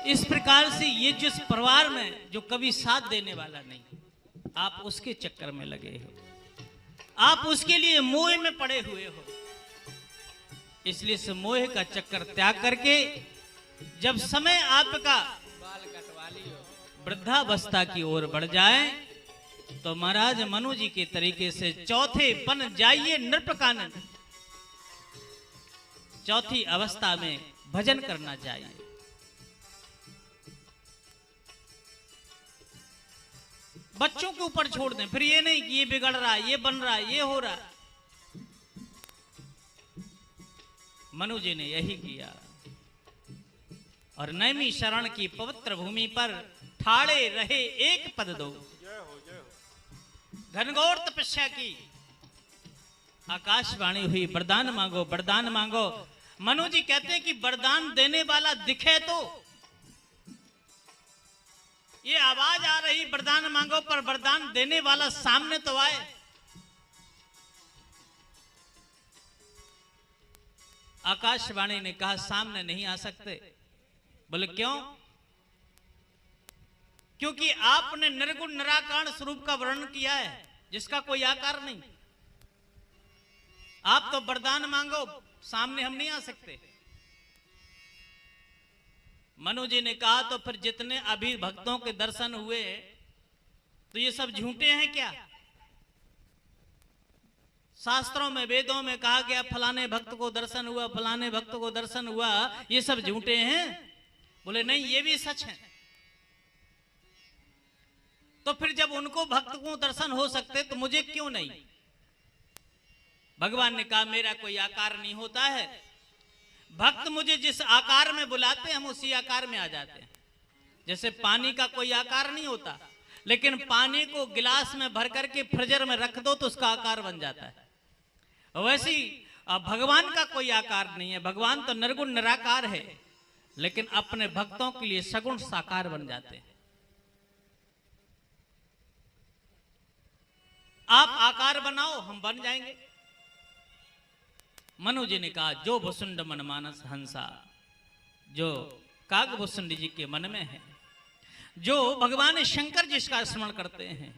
इस प्रकार से ये जिस परिवार में जो कभी साथ देने वाला नहीं, आप उसके चक्कर में लगे हो, आप उसके लिए मोह में पड़े हुए हो। इसलिए इस मोह का चक्कर त्याग करके जब समय आपका वृद्धावस्था की ओर बढ़ जाए तो महाराज मनु जी के तरीके से चौथे पन जाइए नृपकानन, चौथी अवस्था में भजन करना चाहिए। बच्चों के ऊपर छोड़ दें, फिर ये नहीं कि ये बिगड़ रहा है, ये बन रहा है, ये हो रहा है। मनु जी ने यही किया और नैमी शरण की पवित्र भूमि पर ठाड़े रहे एक पद दो, घनघोर तपस्या की। आकाशवाणी हुई, वरदान मांगो, वरदान मांगो। मनु जी कहते हैं कि वरदान देने वाला दिखे तो, ये आवाज आ रही वरदान मांगो, पर वरदान देने वाला सामने तो आए। आकाशवाणी ने कहा सामने नहीं आ सकते। बोले क्यों? क्योंकि आपने निर्गुण निराकार स्वरूप का वर्णन किया है जिसका कोई आकार नहीं। आप तो वरदान मांगो, सामने हम नहीं आ सकते। मनु जी ने कहा तो फिर जितने अभी भक्तों के दर्शन हुए तो ये सब झूठे हैं क्या? शास्त्रों में वेदों में कहा गया फलाने भक्त को दर्शन हुआ, फलाने भक्त को दर्शन हुआ, ये सब झूठे हैं? बोले नहीं, ये भी सच है। तो फिर जब उनको भक्त को दर्शन हो सकते तो मुझे क्यों नहीं? भगवान ने कहा मेरा कोई आकार नहीं होता है, भक्त मुझे जिस आकार में बुलाते हैं हम उसी आकार में आ जाते हैं। जैसे पानी का कोई आकार नहीं होता, लेकिन पानी को गिलास में भर करके फ्रीजर में रख दो तो उसका आकार बन जाता है। वैसे भगवान का कोई आकार नहीं है, भगवान तो निर्गुण निराकार है, लेकिन अपने भक्तों के लिए सगुण साकार बन जाते हैं। आप आकार बनाओ, हम बन जाएंगे। मनु जी ने कहा जो भुसुंड मन मानस हंसा, जो काग भुसुंड जी के मन में है, जो भगवान शंकर जिसका स्मरण करते हैं,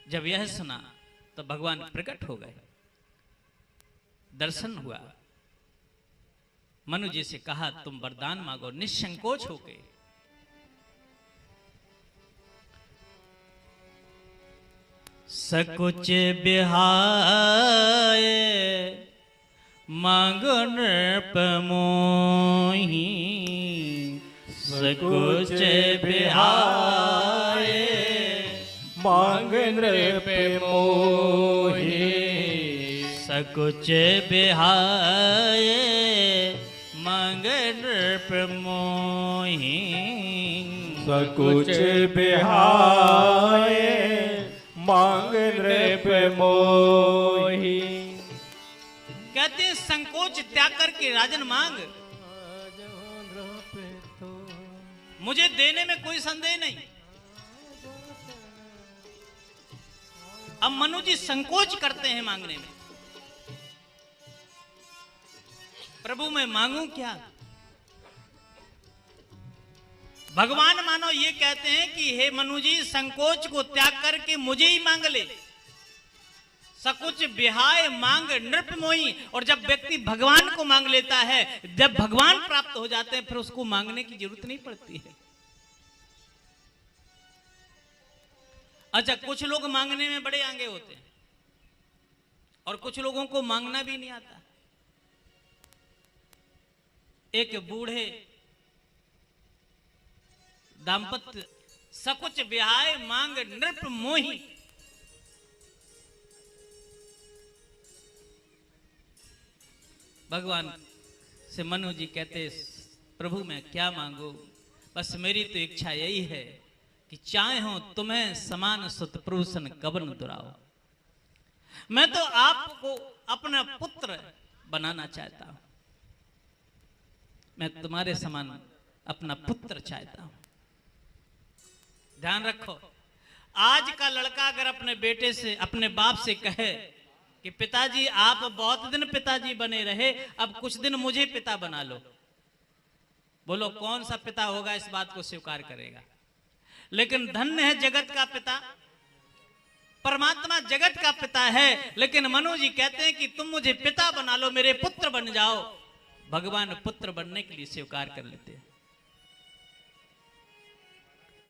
जब यह सुना तो भगवान प्रकट हो गए, दर्शन हुआ। मनु जी से कहा तुम वरदान मांगो निसंकोच होके। सकुच बिहाय मांगो नृप मोहि, सकुच बिहाय मांग नृप मोहि, सकुच बिहाय मांग नृप मोहि, सकुच बिहाय मांग नृप मोहि। कहते हैं संकोच त्याग करके राजन मांग, मुझे देने में कोई संदेह नहीं। अब मनु जी संकोच करते हैं मांगने में, प्रभु मैं मांगू क्या? भगवान मानो ये कहते हैं कि हे मनु जी संकोच को त्याग करके मुझे ही मांग ले। सकुच बिहाय मांग नृप मोहि। और जब व्यक्ति भगवान को मांग लेता है, जब भगवान प्राप्त हो जाते हैं, फिर उसको मांगने की जरूरत नहीं पड़ती है। अच्छा, कुछ लोग मांगने में बड़े आगे होते हैं और कुछ लोगों को मांगना भी नहीं आता। एक बूढ़े दाम्पत्य सकुच बिहाय मांग नृप मोहि, भगवान से मनु जी कहते प्रभु मैं क्या मांगू, बस मेरी तो इच्छा यही है कि चाहे हो तुम्हें समान सुत प्रभुसन कबन दुराओ। मैं तो आपको अपना पुत्र बनाना चाहता हूं, मैं तुम्हारे समान अपना पुत्र चाहता हूं। ध्यान रखो, आज का लड़का अगर अपने बेटे से, अपने बाप से कहे कि पिताजी आप बहुत दिन पिताजी बने रहे, अब कुछ दिन मुझे पिता बना लो, बोलो कौन सा पिता होगा इस बात को स्वीकार करेगा? लेकिन धन्य है जगत का पिता, परमात्मा जगत का पिता है। लेकिन मनु जी कहते हैं कि तुम मुझे पिता बना लो, मेरे पुत्र बन जाओ। भगवान पुत्र बनने के लिए स्वीकार कर लेते हैं।